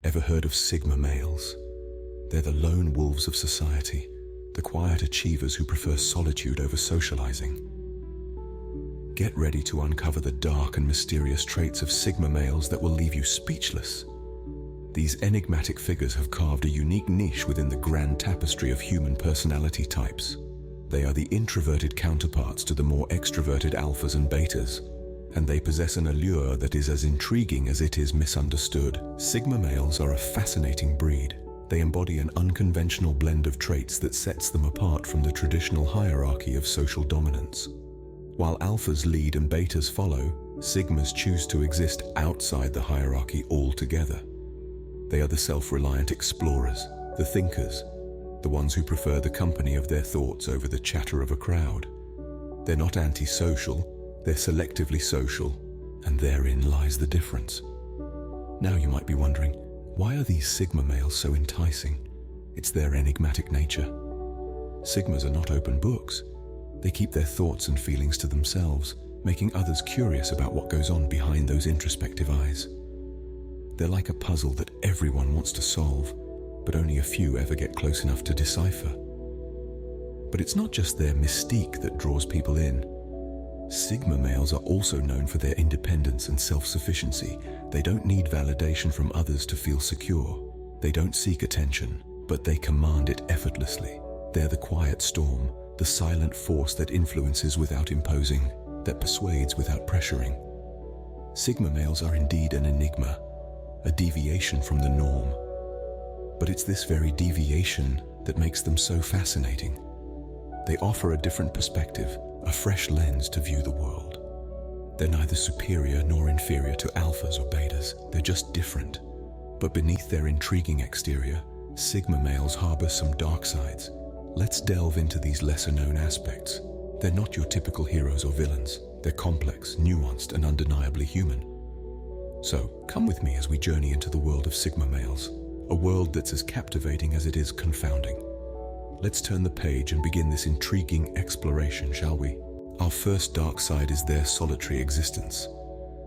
Ever heard of Sigma males? They're the lone wolves of society, the quiet achievers who prefer solitude over socializing. Get ready to uncover the dark and mysterious traits of Sigma males that will leave you speechless. These enigmatic figures have carved a unique niche within the grand tapestry of human personality types. They are the introverted counterparts to the more extroverted alphas and betas, and they possess an allure that is as intriguing as it is misunderstood. Sigma males are a fascinating breed. They embody an unconventional blend of traits that sets them apart from the traditional hierarchy of social dominance. While alphas lead and betas follow, sigmas choose to exist outside the hierarchy altogether. They are the self-reliant explorers, the thinkers, the ones who prefer the company of their thoughts over the chatter of a crowd. They're not antisocial, they're selectively social, and therein lies the difference. Now you might be wondering, why are these Sigma males so enticing? It's their enigmatic nature. Sigmas are not open books. They keep their thoughts and feelings to themselves, making others curious about what goes on behind those introspective eyes. They're like a puzzle that everyone wants to solve, but only a few ever get close enough to decipher. But it's not just their mystique that draws people in. Sigma males are also known for their independence and self-sufficiency. They don't need validation from others to feel secure. They don't seek attention, but they command it effortlessly. They're the quiet storm, the silent force that influences without imposing, that persuades without pressuring. Sigma males are indeed an enigma, a deviation from the norm. But it's this very deviation that makes them so fascinating. They offer a different perspective, a fresh lens to view the world. They're neither superior nor inferior to alphas or betas. They're just different. But beneath their intriguing exterior, Sigma males harbor some dark sides. Let's delve into these lesser-known aspects. They're not your typical heroes or villains. They're complex, nuanced, and undeniably human. So, come with me as we journey into the world of Sigma males, a world that's as captivating as it is confounding. Let's turn the page and begin this intriguing exploration, shall we? Our first dark side is their solitary existence.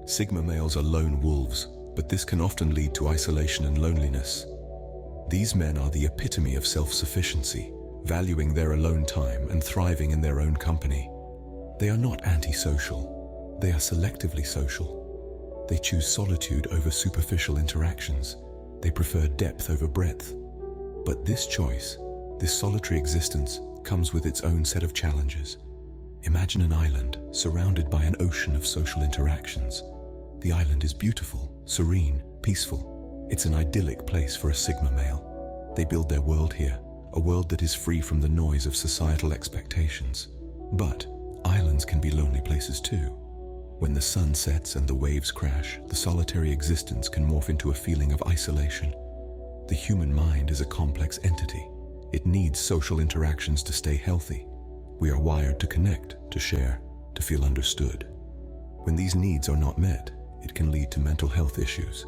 Sigma males are lone wolves, but this can often lead to isolation and loneliness. These men are the epitome of self-sufficiency, valuing their alone time and thriving in their own company. They are not antisocial. They are selectively social. They choose solitude over superficial interactions. They prefer depth over breadth. But this choice, this solitary existence, comes with its own set of challenges. Imagine an island surrounded by an ocean of social interactions. The island is beautiful, serene, peaceful. It's an idyllic place for a Sigma male. They build their world here, a world that is free from the noise of societal expectations. But islands can be lonely places too. When the sun sets and the waves crash, the solitary existence can morph into a feeling of isolation. The human mind is a complex entity. It needs social interactions to stay healthy. We are wired to connect, to share, to feel understood. When these needs are not met, it can lead to mental health issues.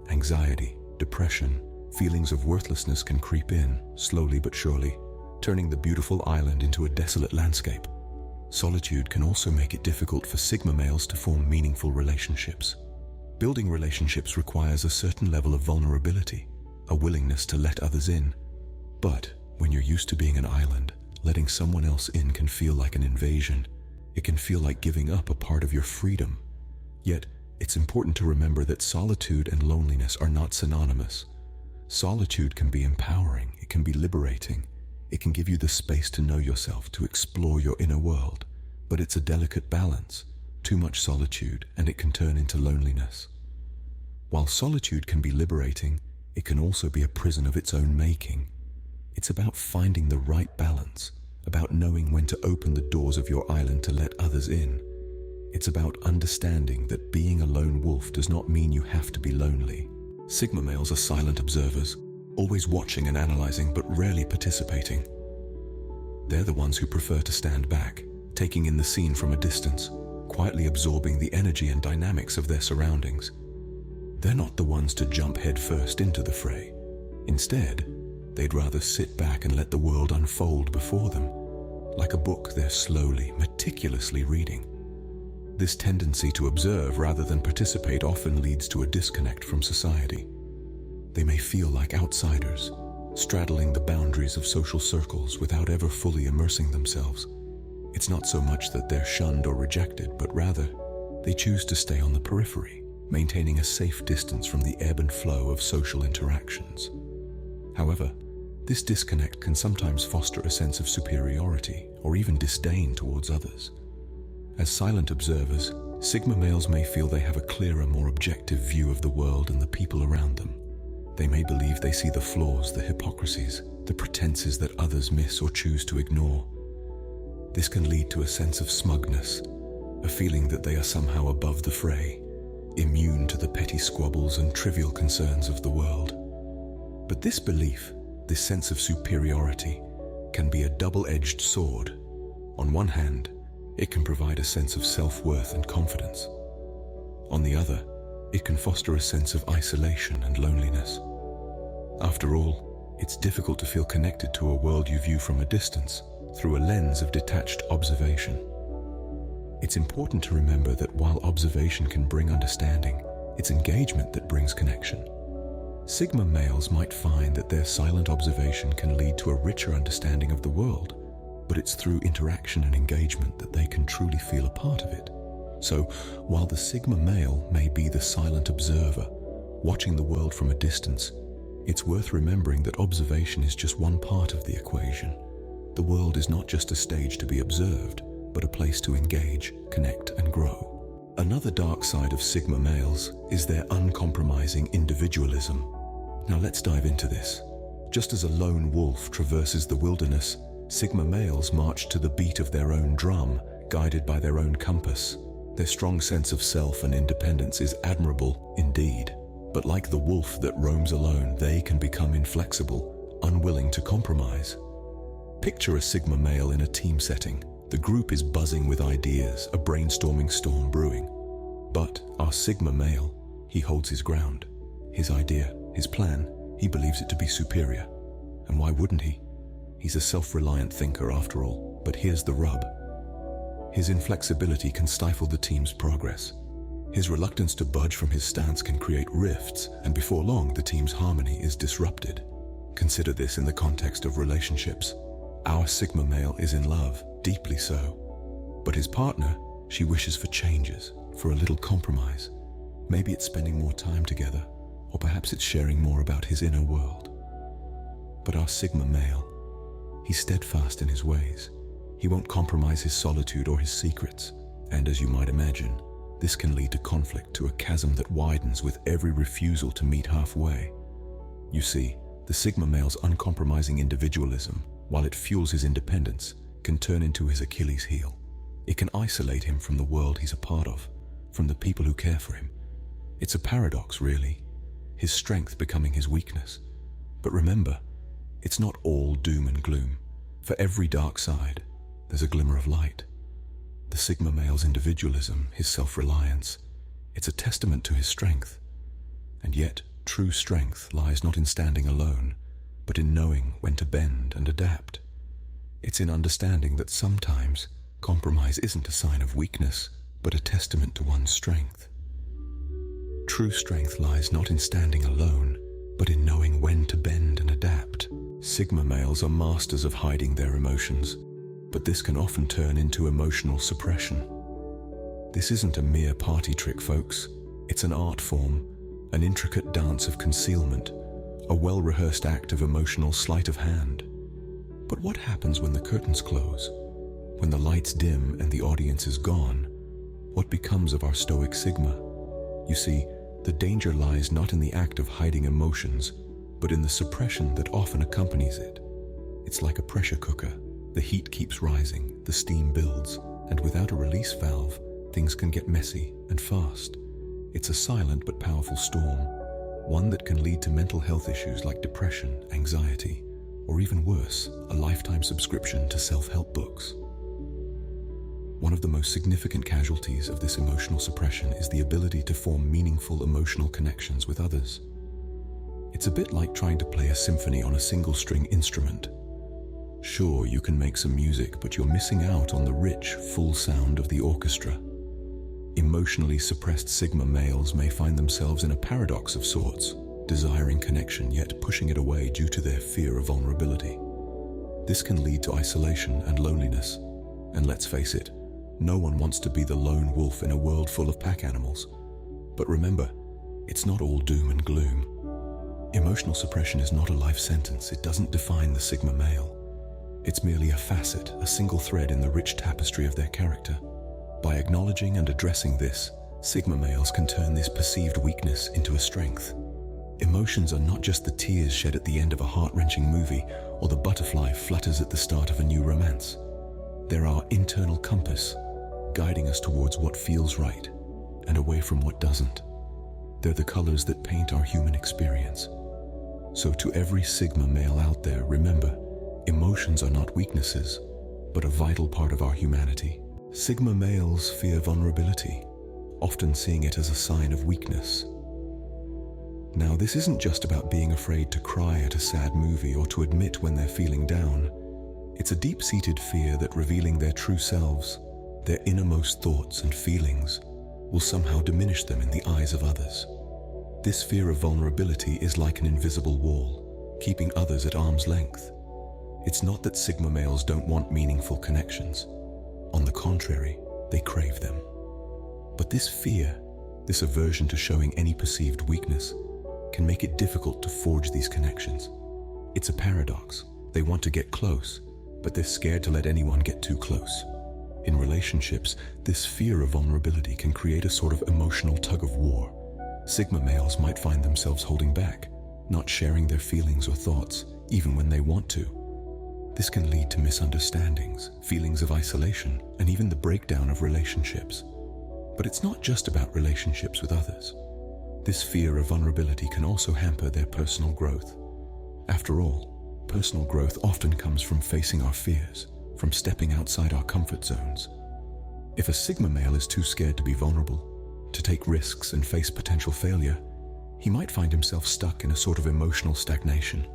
Anxiety, depression, feelings of worthlessness can creep in, slowly but surely, turning the beautiful island into a desolate landscape. Solitude can also make it difficult for Sigma males to form meaningful relationships. Building relationships requires a certain level of vulnerability, a willingness to let others in. But when you're used to being an island, letting someone else in can feel like an invasion. It can feel like giving up a part of your freedom. Yet, it's important to remember that solitude and loneliness are not synonymous. Solitude can be empowering, it can be liberating. It can give you the space to know yourself, to explore your inner world. But it's a delicate balance. Too much solitude, and it can turn into loneliness. While solitude can be liberating, it can also be a prison of its own making. It's about finding the right balance, about knowing when to open the doors of your island to let others in. It's about understanding that being a lone wolf does not mean you have to be lonely. Sigma males are silent observers, always watching and analyzing but rarely participating. They're the ones who prefer to stand back, taking in the scene from a distance, quietly absorbing the energy and dynamics of their surroundings. They're not the ones to jump headfirst into the fray. Instead, they'd rather sit back and let the world unfold before them, like a book they're slowly, meticulously reading. This tendency to observe rather than participate often leads to a disconnect from society. They may feel like outsiders, straddling the boundaries of social circles without ever fully immersing themselves. It's not so much that they're shunned or rejected, but rather, they choose to stay on the periphery, maintaining a safe distance from the ebb and flow of social interactions. However, this disconnect can sometimes foster a sense of superiority or even disdain towards others. As silent observers, Sigma males may feel they have a clearer, more objective view of the world and the people around them. They may believe they see the flaws, the hypocrisies, the pretenses that others miss or choose to ignore. This can lead to a sense of smugness, a feeling that they are somehow above the fray, immune to the petty squabbles and trivial concerns of the world. But this belief, this sense of superiority, can be a double-edged sword. On one hand, it can provide a sense of self-worth and confidence. On the other, it can foster a sense of isolation and loneliness. After all, it's difficult to feel connected to a world you view from a distance, through a lens of detached observation. It's important to remember that while observation can bring understanding, it's engagement that brings connection. Sigma males might find that their silent observation can lead to a richer understanding of the world, but it's through interaction and engagement that they can truly feel a part of it. So, while the Sigma male may be the silent observer, watching the world from a distance, it's worth remembering that observation is just one part of the equation. The world is not just a stage to be observed, but a place to engage, connect, and grow. Another dark side of Sigma males is their uncompromising individualism. Now let's dive into this. Just as a lone wolf traverses the wilderness, Sigma males march to the beat of their own drum, guided by their own compass. Their strong sense of self and independence is admirable indeed. But like the wolf that roams alone, they can become inflexible, unwilling to compromise. Picture a Sigma male in a team setting. The group is buzzing with ideas, a brainstorming storm brewing. But our Sigma male, he holds his ground. His idea, his plan, he believes it to be superior. And why wouldn't he? He's a self-reliant thinker after all. But here's the rub. His inflexibility can stifle the team's progress. His reluctance to budge from his stance can create rifts, and before long, the team's harmony is disrupted. Consider this in the context of relationships. Our Sigma male is in love, deeply so. But his partner, she wishes for changes, for a little compromise. Maybe it's spending more time together, or perhaps it's sharing more about his inner world. But our Sigma male, he's steadfast in his ways. He won't compromise his solitude or his secrets. And as you might imagine, this can lead to conflict, to a chasm that widens with every refusal to meet halfway. You see, the Sigma male's uncompromising individualism, while it fuels his independence, can turn into his Achilles heel. It can isolate him from the world he's a part of, from the people who care for him. It's a paradox, really, his strength becoming his weakness. But remember, it's not all doom and gloom. For every dark side, there's a glimmer of light. The Sigma male's individualism, his self-reliance, it's a testament to his strength. And yet, true strength lies not in standing alone, but in knowing when to bend and adapt. It's in understanding that sometimes compromise isn't a sign of weakness, but a testament to one's strength. True strength lies not in standing alone, but in knowing when to bend and adapt. Sigma males are masters of hiding their emotions, but this can often turn into emotional suppression. This isn't a mere party trick, folks. It's an art form, an intricate dance of concealment, a well-rehearsed act of emotional sleight of hand. But what happens when the curtains close? When the lights dim and the audience is gone? What becomes of our stoic Sigma? You see, the danger lies not in the act of hiding emotions, but in the suppression that often accompanies it. It's like a pressure cooker. The heat keeps rising, the steam builds, and without a release valve, things can get messy and fast. It's a silent but powerful storm, one that can lead to mental health issues like depression, anxiety, or even worse, a lifetime subscription to self-help books. One of the most significant casualties of this emotional suppression is the ability to form meaningful emotional connections with others. It's a bit like trying to play a symphony on a single-string instrument. Sure, you can make some music, but you're missing out on the rich, full sound of the orchestra. Emotionally suppressed Sigma males may find themselves in a paradox of sorts. desiring connection yet pushing it away due to their fear of vulnerability. This can lead to isolation and loneliness, and let's face it, no one wants to be the lone wolf in a world full of pack animals. But remember, it's not all doom and gloom. Emotional suppression is not a life sentence. It doesn't define the Sigma male. It's merely a facet, a single thread in the rich tapestry of their character. By acknowledging and addressing this, Sigma males can turn this perceived weakness into a strength. Emotions are not just the tears shed at the end of a heart-wrenching movie or the butterfly flutters at the start of a new romance. They're our internal compass, guiding us towards what feels right and away from what doesn't. They're the colors that paint our human experience. So to every Sigma male out there, remember, emotions are not weaknesses, but a vital part of our humanity. Sigma males fear vulnerability, often seeing it as a sign of weakness. Now, this isn't just about being afraid to cry at a sad movie or to admit when they're feeling down. It's a deep-seated fear that revealing their true selves, their innermost thoughts and feelings, will somehow diminish them in the eyes of others. This fear of vulnerability is like an invisible wall, keeping others at arm's length. It's not that Sigma males don't want meaningful connections. On the contrary, they crave them. But this fear, this aversion to showing any perceived weakness, can make it difficult to forge these connections. It's a paradox. They want to get close, but they're scared to let anyone get too close. In relationships, this fear of vulnerability can create a sort of emotional tug-of-war. Sigma males might find themselves holding back, not sharing their feelings or thoughts, even when they want to. This can lead to misunderstandings, feelings of isolation, and even the breakdown of relationships. But it's not just about relationships with others. This fear of vulnerability can also hamper their personal growth. After all, personal growth often comes from facing our fears, from stepping outside our comfort zones. If a Sigma male is too scared to be vulnerable, to take risks and face potential failure, he might find himself stuck in a sort of emotional stagnation.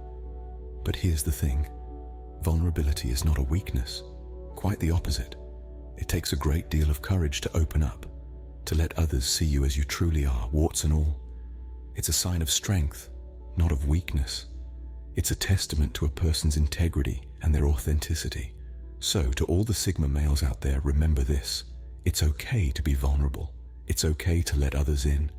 But here's the thing. Vulnerability is not a weakness. Quite the opposite. It takes a great deal of courage to open up, to let others see you as you truly are, warts and all. It's a sign of strength, not of weakness. It's a testament to a person's integrity and their authenticity. So, to all the Sigma males out there, remember this. It's okay to be vulnerable. It's okay to let others in.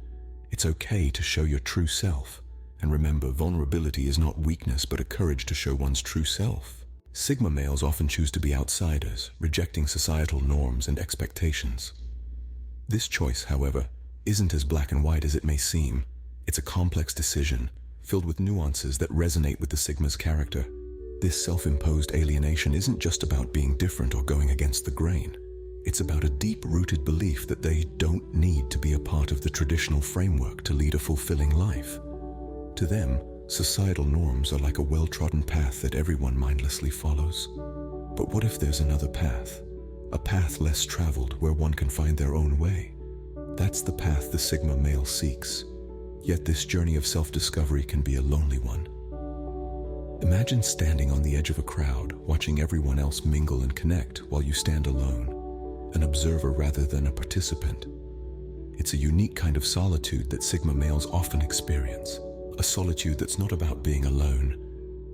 It's okay to show your true self. And remember, vulnerability is not weakness, but a courage to show one's true self. Sigma males often choose to be outsiders, rejecting societal norms and expectations. This choice, however, isn't as black and white as it may seem. It's a complex decision, filled with nuances that resonate with the Sigma's character. This self-imposed alienation isn't just about being different or going against the grain. It's about a deep-rooted belief that they don't need to be a part of the traditional framework to lead a fulfilling life. To them, societal norms are like a well-trodden path that everyone mindlessly follows. But what if there's another path? A path less traveled where one can find their own way? That's the path the Sigma male seeks. Yet this journey of self-discovery can be a lonely one. Imagine standing on the edge of a crowd, watching everyone else mingle and connect while you stand alone, an observer rather than a participant. It's a unique kind of solitude that Sigma males often experience, a solitude that's not about being alone,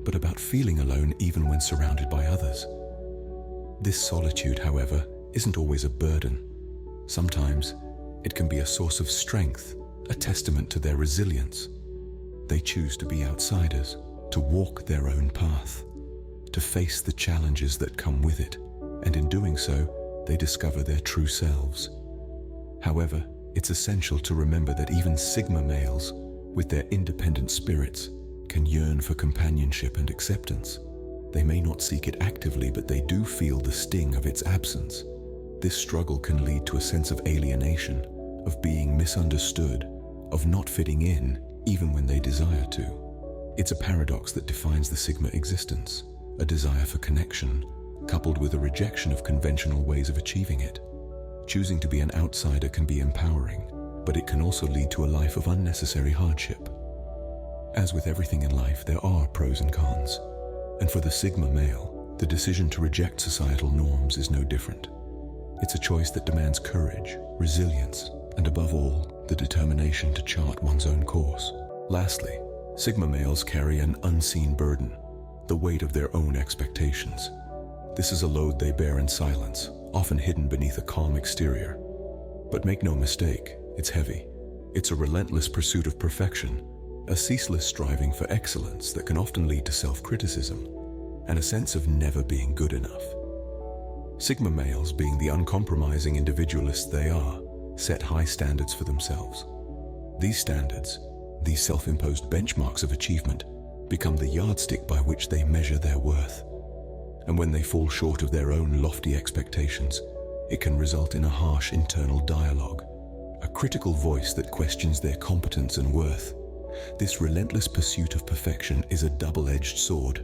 but about feeling alone even when surrounded by others. This solitude, however, isn't always a burden. Sometimes, it can be a source of strength, a testament to their resilience. They choose to be outsiders, to walk their own path, to face the challenges that come with it, and in doing so, they discover their true selves. However, it's essential to remember that even Sigma males, with their independent spirits, can yearn for companionship and acceptance. They may not seek it actively, but they do feel the sting of its absence. This struggle can lead to a sense of alienation, of being misunderstood, of not fitting in, even when they desire to. It's a paradox that defines the Sigma existence, a desire for connection, coupled with a rejection of conventional ways of achieving it. Choosing to be an outsider can be empowering, but it can also lead to a life of unnecessary hardship. As with everything in life, there are pros and cons. And for the Sigma male, the decision to reject societal norms is no different. It's a choice that demands courage, resilience, and above all, the determination to chart one's own course. Lastly, Sigma males carry an unseen burden, the weight of their own expectations. This is a load they bear in silence, often hidden beneath a calm exterior. But make no mistake, it's heavy. It's a relentless pursuit of perfection, a ceaseless striving for excellence that can often lead to self-criticism, and a sense of never being good enough. Sigma males, being the uncompromising individualists they are, set high standards for themselves. These standards, these self-imposed benchmarks of achievement, become the yardstick by which they measure their worth. And when they fall short of their own lofty expectations, it can result in a harsh internal dialogue, a critical voice that questions their competence and worth. This relentless pursuit of perfection is a double-edged sword.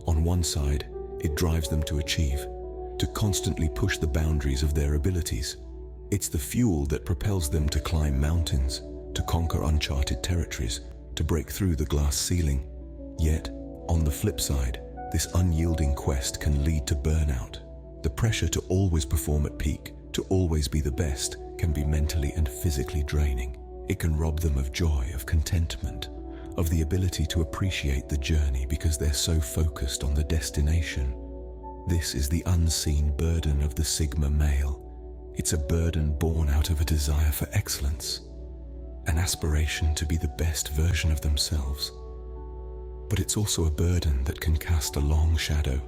On one side, it drives them to achieve, to constantly push the boundaries of their abilities. It's the fuel that propels them to climb mountains, to conquer uncharted territories, to break through the glass ceiling. Yet, on the flip side, this unyielding quest can lead to burnout. The pressure to always perform at peak, to always be the best, can be mentally and physically draining. It can rob them of joy, of contentment, of the ability to appreciate the journey because they're so focused on the destination. This is the unseen burden of the Sigma male. It's a burden born out of a desire for excellence, an aspiration to be the best version of themselves. But it's also a burden that can cast a long shadow,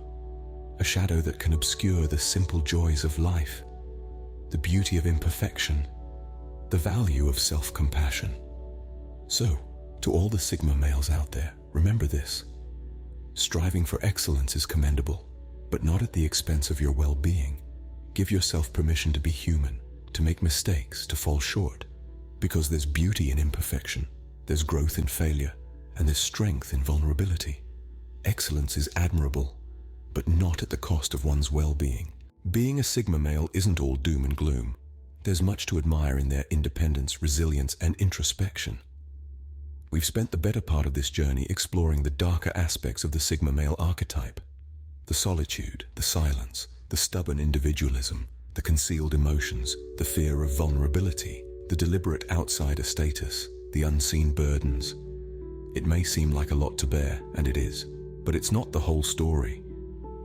a shadow that can obscure the simple joys of life, the beauty of imperfection, the value of self-compassion. So, to all the Sigma males out there, remember this. Striving for excellence is commendable, but not at the expense of your well-being. Give yourself permission to be human, to make mistakes, to fall short, because there's beauty in imperfection, there's growth in failure, and there's strength in vulnerability. Excellence is admirable, but not at the cost of one's well-being. Being a Sigma male isn't all doom and gloom. There's much to admire in their independence, resilience, and introspection. We've spent the better part of this journey exploring the darker aspects of the Sigma male archetype. The solitude, the silence, the stubborn individualism, the concealed emotions, the fear of vulnerability, the deliberate outsider status, the unseen burdens. It may seem like a lot to bear, and it is, but it's not the whole story.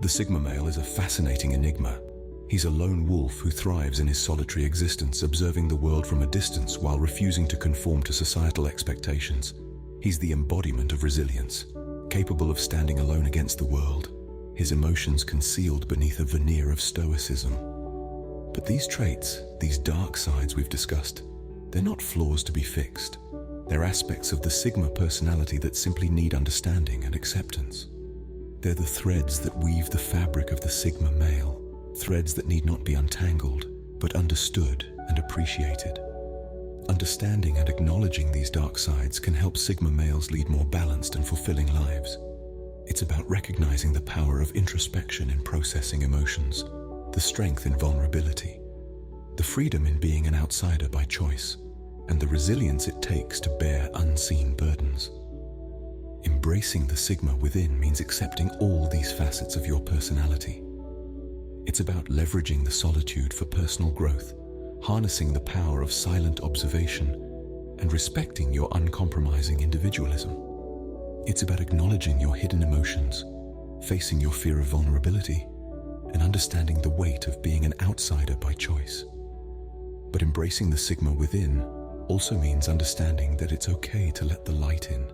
The Sigma male is a fascinating enigma. He's a lone wolf who thrives in his solitary existence, observing the world from a distance while refusing to conform to societal expectations. He's the embodiment of resilience, capable of standing alone against the world, his emotions concealed beneath a veneer of stoicism. But these traits, these dark sides we've discussed, they're not flaws to be fixed. They're aspects of the Sigma personality that simply need understanding and acceptance. They're the threads that weave the fabric of the Sigma male, threads that need not be untangled, but understood and appreciated. Understanding and acknowledging these dark sides can help Sigma males lead more balanced and fulfilling lives. It's about recognizing the power of introspection in processing emotions, the strength in vulnerability, the freedom in being an outsider by choice, and the resilience it takes to bear unseen burdens. Embracing the Sigma within means accepting all these facets of your personality. It's about leveraging the solitude for personal growth, harnessing the power of silent observation, and respecting your uncompromising individualism. It's about acknowledging your hidden emotions, facing your fear of vulnerability, and understanding the weight of being an outsider by choice. But embracing the Sigma within also means understanding that it's okay to let the light in.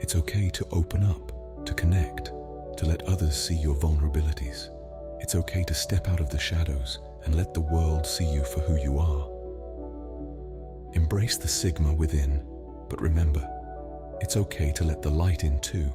It's okay to open up, to connect, to let others see your vulnerabilities. It's okay to step out of the shadows and let the world see you for who you are. Embrace the Sigma within, but remember, it's okay to let the light in too.